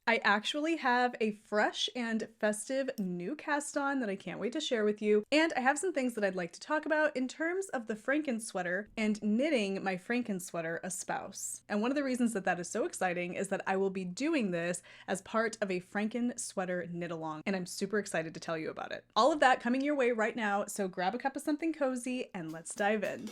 I actually have a fresh and festive new cast on that I can't wait to share with you, and I have some things that I'd like to talk about in terms of the Franken sweater and knitting my Franken sweater a spouse. And one of the reasons that that is so exciting is that I will be doing this as part of a Franken sweater knit along, and I'm super excited to tell you about it. All of that coming your way right now, so grab a cup of something cozy and let's dive in.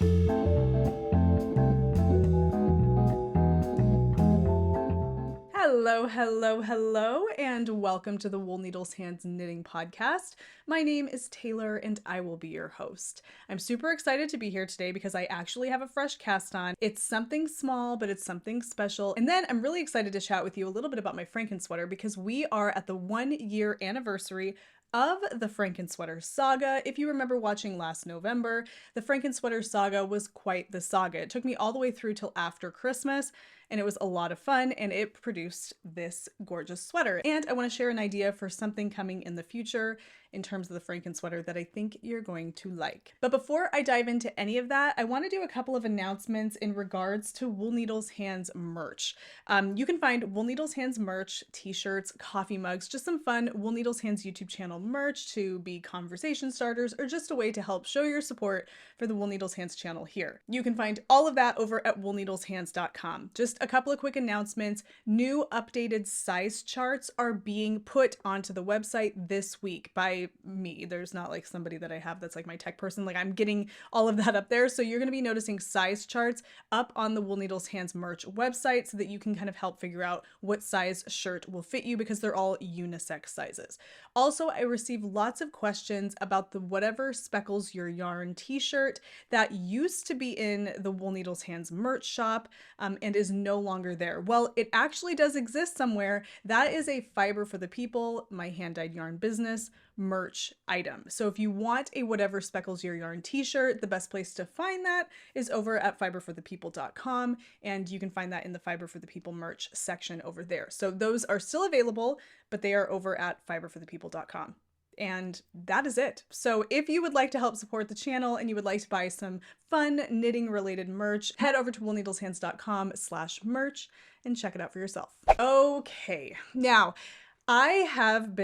Hello, hello, hello, and welcome to the Wool Needles Hands Knitting Podcast. My name is Tayler, and I will be your host. I'm super excited to be here today because I actually have a fresh cast on. It's something small, but it's something special. And then I'm really excited to chat with you a little bit about my Franken sweater because we are at the 1-year anniversary of the Frankensweater Saga. If you remember watching last November, the Frankensweater Saga was quite the saga. It took me all the way through till after Christmas, and it was a lot of fun, and it produced this gorgeous sweater. And I want to share an idea for something coming in the future in terms of the Franken sweater that I think you're going to like. But before I dive into any of that, I want to do a couple of announcements in regards to Wool Needles Hands merch. You can find Wool Needles Hands merch, t-shirts, coffee mugs, just some fun Wool Needles Hands YouTube channel merch to be conversation starters, or just a way to help show your support for the Wool Needles Hands channel here. You can find all of that over at woolneedleshands.com. Just a couple of quick announcements. New updated size charts are being put onto the website this week by me. There's not like somebody that I have that's like my tech person. Like, I'm getting all of that up there. So you're going to be noticing size charts up on the Wool Needles Hands merch website so that you can kind of help figure out what size shirt will fit you because they're all unisex sizes. Also, I receive lots of questions about the Whatever Speckles Your Yarn t-shirt that used to be in the Wool Needles Hands merch shop and is no longer there. Well, it actually does exist somewhere. That is a Fiber for the People, my hand-dyed yarn business, merch item. So if you want a Whatever Speckles Your Yarn t-shirt, the best place to find that is over at fiberforthepeople.com, and you can find that in the Fiber for the People merch section over there. So those are still available, but they are over at fiberforthepeople.com. And that is it. So if you would like to help support the channel and you would like to buy some fun knitting related merch, head over to woolneedleshands.com/merch and check it out for yourself. Okay, now I have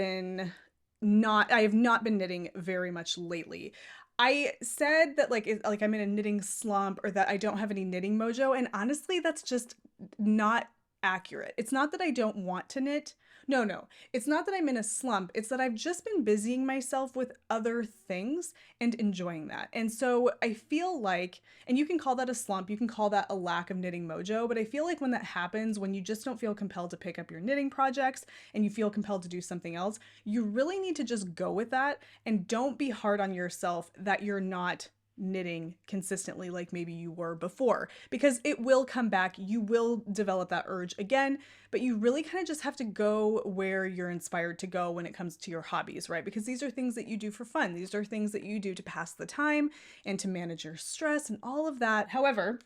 not been knitting very much lately. I said that like I'm in a knitting slump or that I don't have any knitting mojo, and honestly that's just not accurate. It's not that I don't want to knit. No. It's not that I'm in a slump. It's that I've just been busying myself with other things and enjoying that. And so I feel like, and you can call that a slump, you can call that a lack of knitting mojo, but I feel like when that happens, when you just don't feel compelled to pick up your knitting projects and you feel compelled to do something else, you really need to just go with that and don't be hard on yourself that you're not knitting consistently like maybe you were before, because it will come back. You will develop that urge again, but you really kind of just have to go where you're inspired to go when it comes to your hobbies, right? Because these are things that you do for fun. These are things that you do to pass the time and to manage your stress and all of that. However,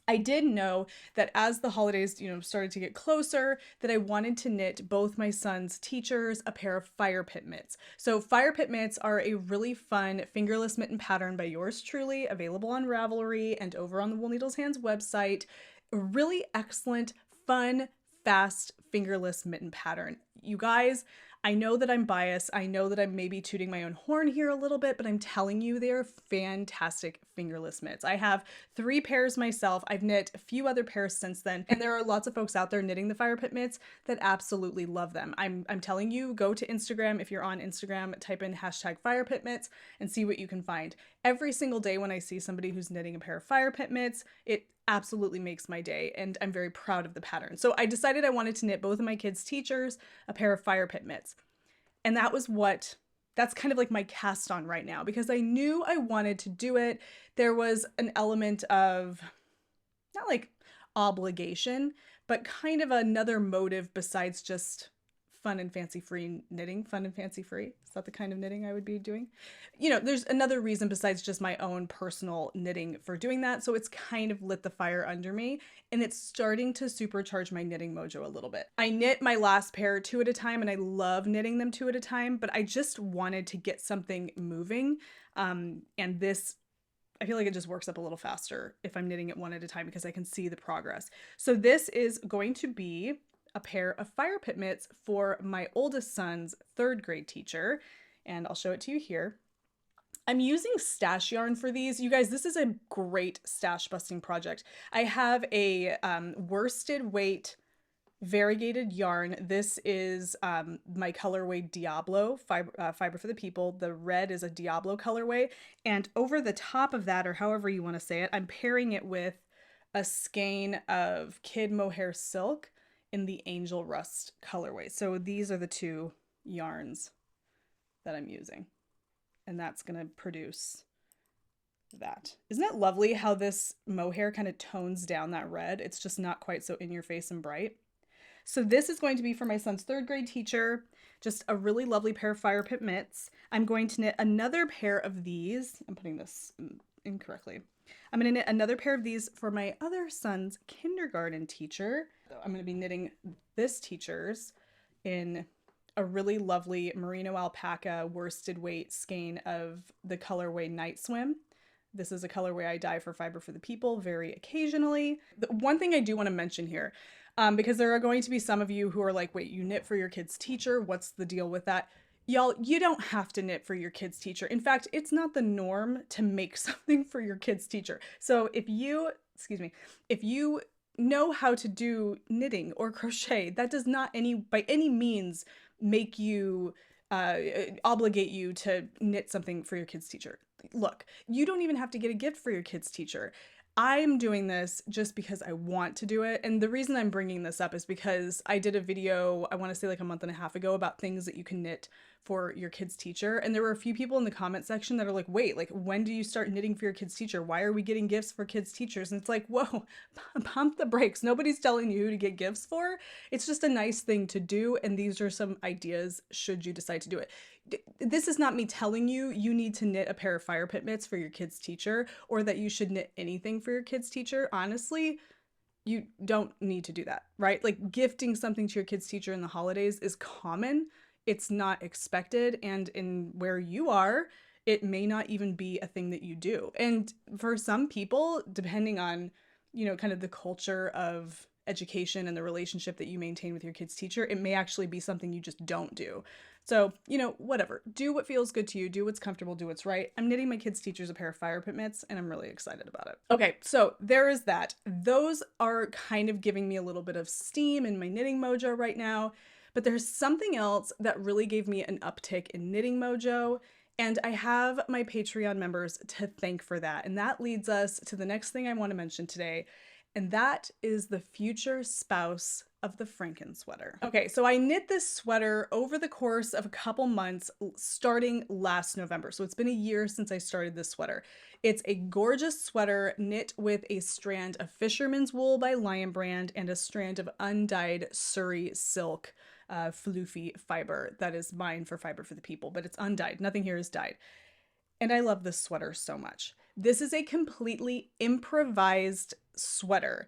I did know that as the holidays, started to get closer, that I wanted to knit both my son's teachers a pair of fire pit mitts. So fire pit mitts are a really fun fingerless mitten pattern by yours truly, available on Ravelry and over on the Wool Needles Hands website. A really excellent, fun, fast fingerless mitten pattern. You guys, I know that I'm biased. I know that I'm maybe tooting my own horn here a little bit, but I'm telling you, they're fantastic fingerless mitts. I have 3 pairs myself. I've knit a few other pairs since then, and there are lots of folks out there knitting the fire pit mitts that absolutely love them. I'm telling you, go to Instagram. If you're on Instagram, type in #firepitmitts and see what you can find. Every single day when I see somebody who's knitting a pair of fire pit mitts, it absolutely makes my day, and I'm very proud of the pattern. So I decided I wanted to knit both of my kids' teachers a pair of fire pit mitts. And that's kind of like my cast on right now, because I knew I wanted to do it. There was an element of not like obligation, but kind of another motive besides just fun and fancy free knitting. Fun and fancy free. Is that the kind of knitting I would be doing? There's another reason besides just my own personal knitting for doing that. So it's kind of lit the fire under me, and it's starting to supercharge my knitting mojo a little bit. I knit my last pair 2 at a time, and I love knitting them 2 at a time, but I just wanted to get something moving. And this, I feel like it just works up a little faster if I'm knitting it 1 at a time because I can see the progress. So this is going to be a pair of fire pit mitts for my oldest son's 3rd grade teacher, and I'll show it to you here. I'm using stash yarn for these. You guys, this is a great stash busting project. I have a worsted weight variegated yarn. This is my colorway Diablo, Fiber for the People. The red is a Diablo colorway. And over the top of that, or however you want to say it, I'm pairing it with a skein of Kid Mohair Silk in the Angel Rust colorway. So these are the 2 yarns that I'm using. And that's going to produce that. Isn't it lovely how this mohair kind of tones down that red? It's just not quite so in your face and bright. So this is going to be for my son's 3rd grade teacher, just a really lovely pair of fire pit mitts. I'm going to knit another pair of these. I'm putting this incorrectly. I'm going to knit another pair of these for my other son's kindergarten teacher. I'm going to be knitting this teacher's in a really lovely merino alpaca worsted weight skein of the colorway Night Swim. This is a colorway I dye for Fiber for the People very occasionally. The one thing I do want to mention here, because there are going to be some of you who are like, wait, you knit for your kid's teacher? What's the deal with that? Y'all, you don't have to knit for your kid's teacher. In fact, it's not the norm to make something for your kid's teacher. So if you know how to do knitting or crochet, that does not by any means make you obligate you to knit something for your kid's teacher. Look, you don't even have to get a gift for your kid's teacher. I'm doing this just because I want to do it. And the reason I'm bringing this up is because I did a video, I want to say like a month and a half ago, about things that you can knit for your kid's teacher. And there were a few people in the comment section that are like, wait, like, when do you start knitting for your kid's teacher? Why are we getting gifts for kids' teachers? And it's like, whoa, pump the brakes. Nobody's telling you who to get gifts for. It's just a nice thing to do. And these are some ideas should you decide to do it. This is not me telling you you need to knit a pair of fire pit mitts for your kid's teacher, or that you should knit anything for your kid's teacher. Honestly, you don't need to do that, right? Like, gifting something to your kid's teacher in the holidays is common. It's not expected. And in where you are, it may not even be a thing that you do. And for some people, depending on, kind of the culture of education and the relationship that you maintain with your kid's teacher, it may actually be something you just don't do. So, whatever. Do what feels good to you. Do what's comfortable. Do what's right. I'm knitting my kids' teachers a pair of fire pit mitts, and I'm really excited about it. Okay, so there is that. Those are kind of giving me a little bit of steam in my knitting mojo right now, but there's something else that really gave me an uptick in knitting mojo, and I have my Patreon members to thank for that. And that leads us to the next thing I want to mention today, and that is the future spouse of the Franken Sweater. Okay, so I knit this sweater over the course of a couple months, starting last November. So it's been a year since I started this sweater. It's a gorgeous sweater knit with a strand of Fisherman's Wool by Lion Brand and a strand of undyed Surrey silk floofy fiber that is mine for Fiber for the People, but it's undyed. Nothing here is dyed. And I love this sweater so much. This is a completely improvised sweater,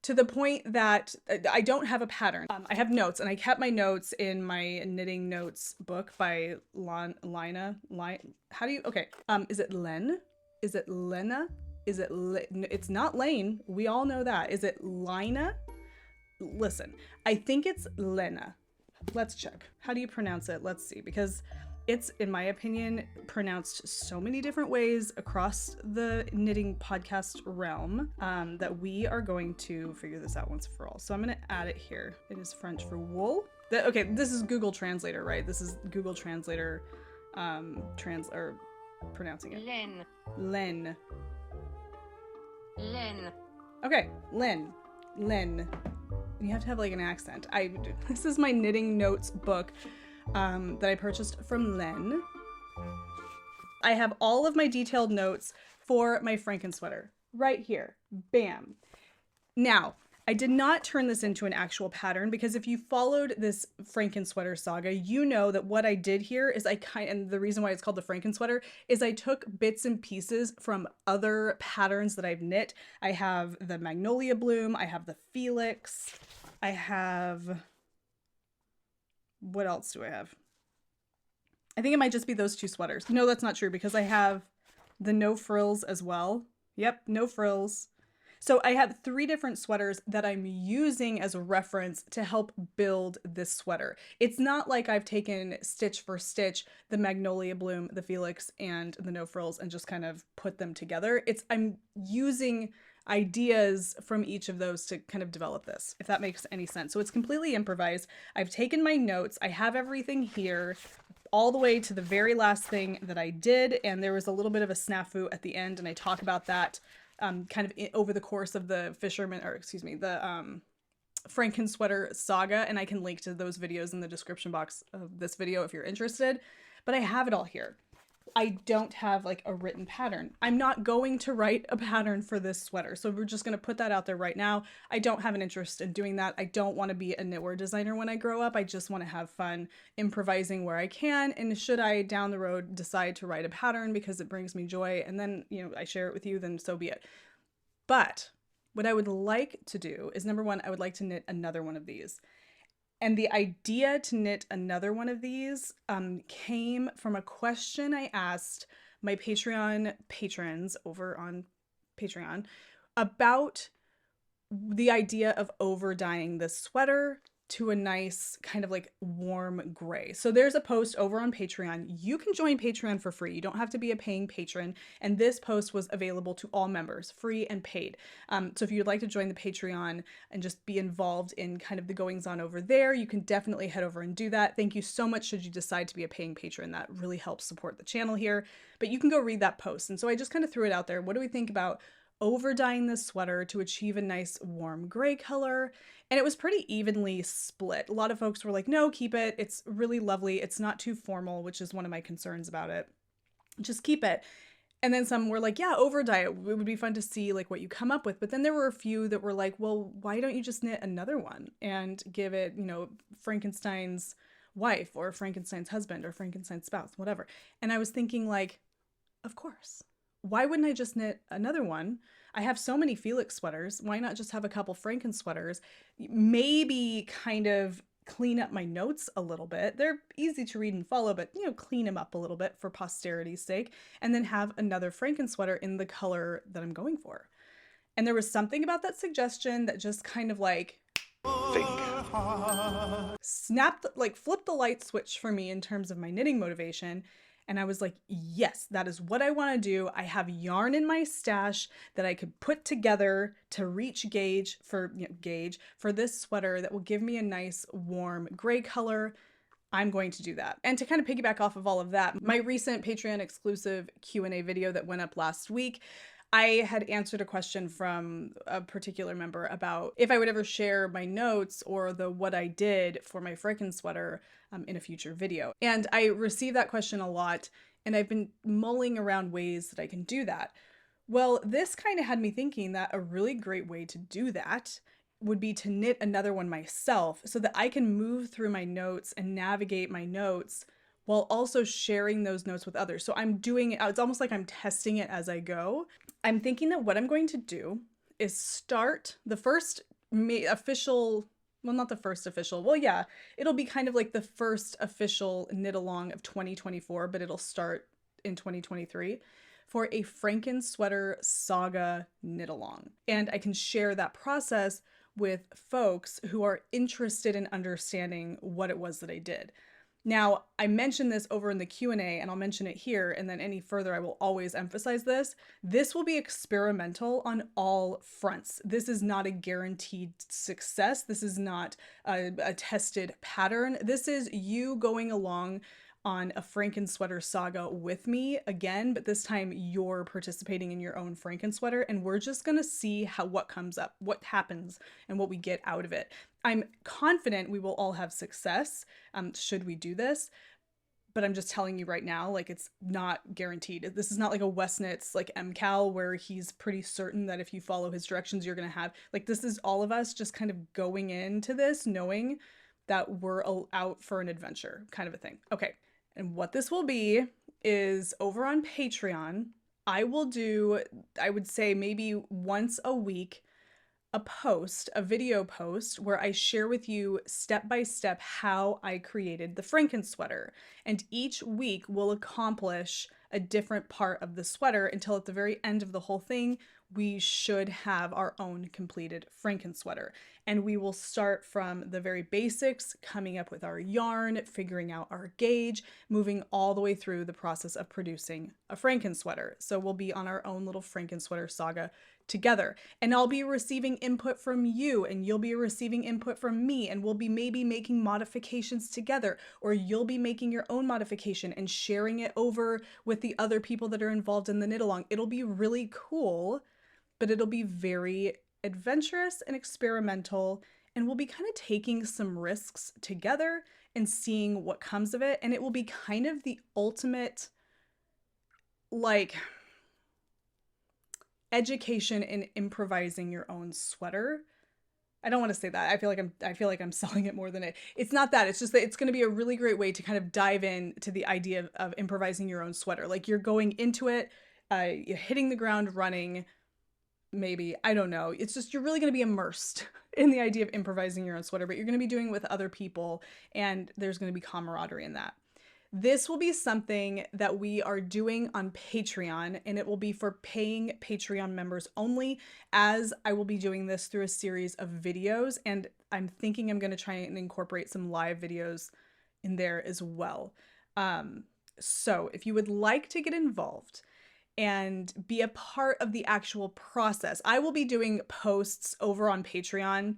to the point that I don't have a pattern. I have notes, and I kept my notes in my knitting notes book by Lina. Is it Len? Is it Lena? Is it It's not Lane. We all know that. Is it Lina? Listen, I think it's Lena. Let's check. How do you pronounce it? Let's see, because it's, in my opinion, pronounced so many different ways across the knitting podcast realm that we are going to figure this out once for all. So I'm going to add it here. It is French for wool. Okay, this is Google Translator, right? This is Google Translator pronouncing it. Len. Okay, Len. You have to have like an accent. This is my knitting notes book that I purchased from Len. I have all of my detailed notes for my Franken sweater right here. Bam. Now, I did not turn this into an actual pattern, because if you followed this Frankensweater Saga, you know that what I did here is and the reason why it's called the Franken Sweater is I took bits and pieces from other patterns that I've knit. I have the Magnolia Bloom, I have the Felix, I have, what else do I have? I think it might just be those two sweaters. No, that's not true, because I have the no frills as well. Yep, no frills. So I have 3 different sweaters that I'm using as a reference to help build this sweater. It's not like I've taken stitch for stitch the Magnolia Bloom, the Felix, and the No Frills and just kind of put them together. I'm using ideas from each of those to kind of develop this, if that makes any sense. So it's completely improvised. I've taken my notes. I have everything here all the way to the very last thing that I did, and there was a little bit of a snafu at the end, and I talk about that over the course of the Franken Sweater Saga, and I can link to those videos in the description box of this video if you're interested. But I have it all here. I don't have like a written pattern. I'm not going to write a pattern for this sweater. So we're just going to put that out there right now. I don't have an interest in doing that. I don't want to be a knitwear designer when I grow up. I just want to have fun improvising where I can. And should I down the road decide to write a pattern because it brings me joy and then, I share it with you, then so be it. But what I would like to do is, number one, I would like to knit another one of these. And the idea to knit another one of these came from a question I asked my Patreon patrons over on Patreon about the idea of over dyeing this sweater to a nice kind of like warm gray. So there's a post over on Patreon. You can join Patreon for free. You don't have to be a paying patron. And this post was available to all members, free and paid. So if you'd like to join the Patreon and just be involved in kind of the goings on over there, you can definitely head over and do that. Thank you so much should you decide to be a paying patron. That really helps support the channel here. But you can go read that post. And so I just kind of threw it out there. What do we think about over dyeing this sweater to achieve a nice warm gray color? And it was pretty evenly split. A lot of folks were like, no, keep it. It's really lovely. It's not too formal, which is one of my concerns about it. Just keep it. And then some were like, yeah, over dye it. It would be fun to see like what you come up with. But then there were a few that were like, well, why don't you just knit another one and give it, Frankenstein's wife or Frankenstein's husband or Frankenstein's spouse, whatever. And I was thinking like, of course. Why wouldn't I just knit another one? I have so many Felix sweaters. Why not just have a couple Franken sweaters? Maybe kind of clean up my notes a little bit. They're easy to read and follow, but clean them up a little bit for posterity's sake, and then have another Franken sweater in the color that I'm going for. And there was something about that suggestion that just kind of like flipped the light switch for me in terms of my knitting motivation. And I was like, yes, that is what I want to do. I have yarn in my stash that I could put together to reach gauge for this sweater that will give me a nice warm gray color. I'm going to do that. And to kind of piggyback off of all of that, my recent Patreon exclusive Q&A video that went up last week, I had answered a question from a particular member about if I would ever share my notes or what I did for my Franken sweater in a future video. And I received that question a lot, and I've been mulling around ways that I can do that. Well, this kind of had me thinking that a really great way to do that would be to knit another one myself so that I can move through my notes and navigate my notes while also sharing those notes with others. So I'm doing it, it's almost like I'm testing it as I go. I'm thinking that what I'm going to do is start the first official, well, not the first official, well, yeah, it'll be kind of like the first official knit along of 2024, but it'll start in 2023 for a Franken Sweater Saga knit along. And I can share that process with folks who are interested in understanding what it was that I did. Now, I mentioned this over in the Q&A, and I'll mention it here, and then any further I will always emphasize this. This will be experimental on all fronts. This is not a guaranteed success. This is not a tested pattern. This is you going along on a Franken Sweater Saga with me again, but this time you're participating in your own Franken sweater, and we're just gonna see what comes up, what happens, and what we get out of it. I'm confident we will all have success should we do this, but I'm just telling you right now, like, it's not guaranteed. This is not like a Wes Knits like MCal where he's pretty certain that if you follow his directions, you're gonna have, like, this is all of us just kind of going into this knowing that we're out for an adventure kind of a thing. Okay. And what this will be is over on Patreon, I will do, I would say maybe once a week, a video post where I share with you step by step how I created the Franken sweater. And each week will accomplish a different part of the sweater until at the very end of the whole thing, we should have our own completed Franken sweater. And we will start from the very basics, coming up with our yarn, figuring out our gauge, moving all the way through the process of producing a Franken sweater. So we'll be on our own little Frankensweater saga together. And I'll be receiving input from you, and you'll be receiving input from me, and we'll be maybe making modifications together, or you'll be making your own modification and sharing it over with the other people that are involved in the knit along. It'll be really cool, but it'll be very adventurous and experimental, and we'll be kind of taking some risks together and seeing what comes of it. And it will be kind of the ultimate, like, education in improvising your own sweater. I don't want to say that. I feel like I'm selling it more than it's not that. It's just that it's going to be a really great way to kind of dive in to the idea of improvising your own sweater. Like, you're going into it, you're hitting the ground running, maybe, I don't know. It's just, you're really going to be immersed in the idea of improvising your own sweater, but you're going to be doing it with other people, and there's going to be camaraderie in that. This will be something that we are doing on Patreon, and it will be for paying Patreon members only, as I will be doing this through a series of videos, and I'm thinking I'm going to try and incorporate some live videos in there as well. So if you would like to get involved and be a part of the actual process, I will be doing posts over on Patreon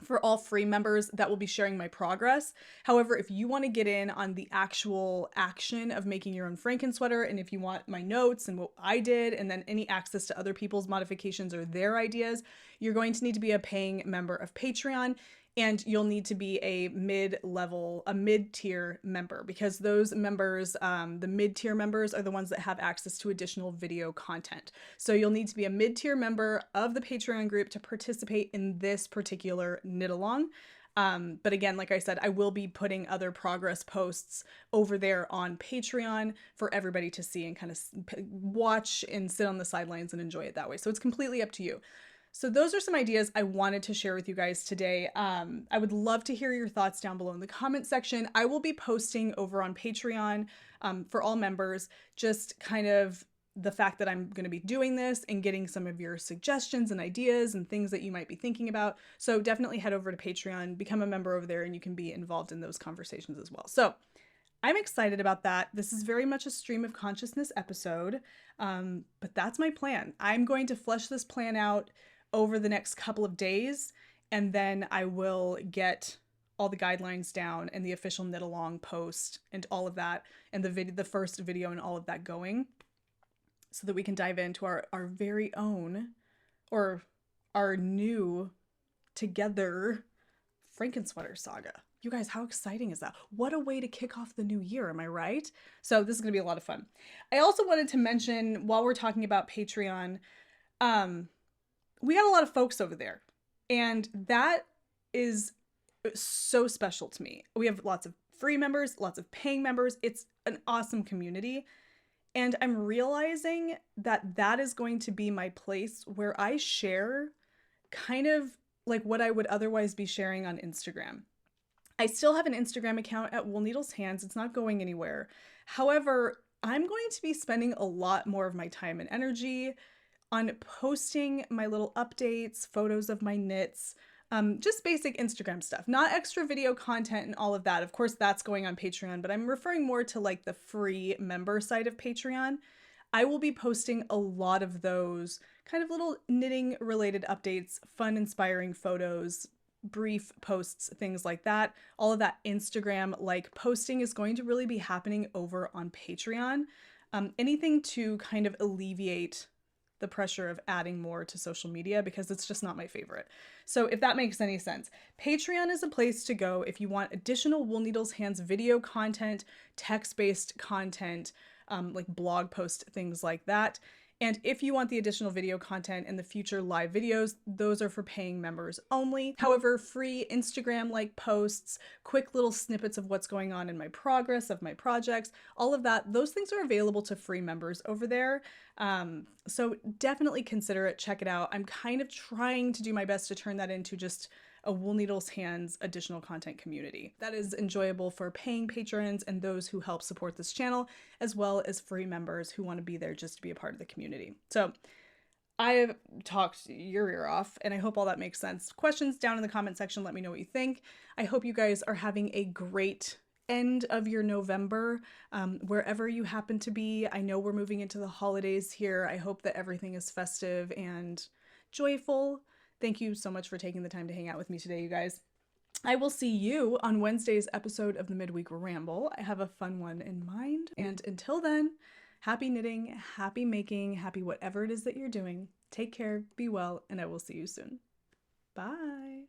for all free members that will be sharing my progress. However, if you want to get in on the actual action of making your own Franken sweater, and if you want my notes and what I did, and then any access to other people's modifications or their ideas, you're going to need to be a paying member of Patreon. And you'll need to be a mid-tier member, because those members, the mid-tier members, are the ones that have access to additional video content. So you'll need to be a mid-tier member of the Patreon group to participate in this particular knit along. But again, like I said, I will be putting other progress posts over there on Patreon for everybody to see and kind of watch and sit on the sidelines and enjoy it that way. So it's completely up to you. So those are some ideas I wanted to share with you guys today. I would love to hear your thoughts down below in the comment section. I will be posting over on Patreon for all members, just kind of the fact that I'm going to be doing this and getting some of your suggestions and ideas and things that you might be thinking about. So definitely head over to Patreon, become a member over there, and you can be involved in those conversations as well. So I'm excited about that. This is very much a stream of consciousness episode, but that's my plan. I'm going to flesh this plan out over the next couple of days, and then I will get all the guidelines down and the official knit along post and all of that, and the first video and all of that going, so that we can dive into our very own, or our new together Frankensweater Saga. You guys, how exciting is that? What a way to kick off the new year, am I right? So this is going to be a lot of fun. I also wanted to mention, while we're talking about Patreon, we got a lot of folks over there, and that is so special to me. We have lots of free members, lots of paying members. It's an awesome community, and I'm realizing that that is going to be my place where I share kind of like what I would otherwise be sharing on Instagram. I still have an Instagram account at Wool Needles Hands. It's not going anywhere. However, I'm going to be spending a lot more of my time and energy on posting my little updates, photos of my knits, just basic Instagram stuff, not extra video content and all of that. Of course, that's going on Patreon, but I'm referring more to like the free member side of Patreon. I will be posting a lot of those kind of little knitting related updates, fun, inspiring photos, brief posts, things like that. All of that Instagram like posting is going to really be happening over on Patreon. Anything to kind of alleviate the pressure of adding more to social media, because it's just not my favorite. So if that makes any sense, Patreon is a place to go if you want additional Wool Needles Hands video content, text-based content, like blog post, things like that. And if you want the additional video content and the future live videos, those are for paying members only. However, free Instagram-like posts, quick little snippets of what's going on in my progress of my projects, all of that, those things are available to free members over there. So definitely consider it, check it out. I'm kind of trying to do my best to turn that into just a Wool Needles Hands additional content community that is enjoyable for paying patrons and those who help support this channel, as well as free members who want to be there just to be a part of the community. So I have talked your ear off, and I hope all that makes sense. Questions down in the comment section, let me know what you think. I hope you guys are having a great end of your November, wherever you happen to be. I know we're moving into the holidays here. I hope that everything is festive and joyful. Thank you so much for taking the time to hang out with me today, you guys. I will see you on Wednesday's episode of the Midweek Ramble. I have a fun one in mind. And until then, happy knitting, happy making, happy whatever it is that you're doing. Take care, be well, and I will see you soon. Bye.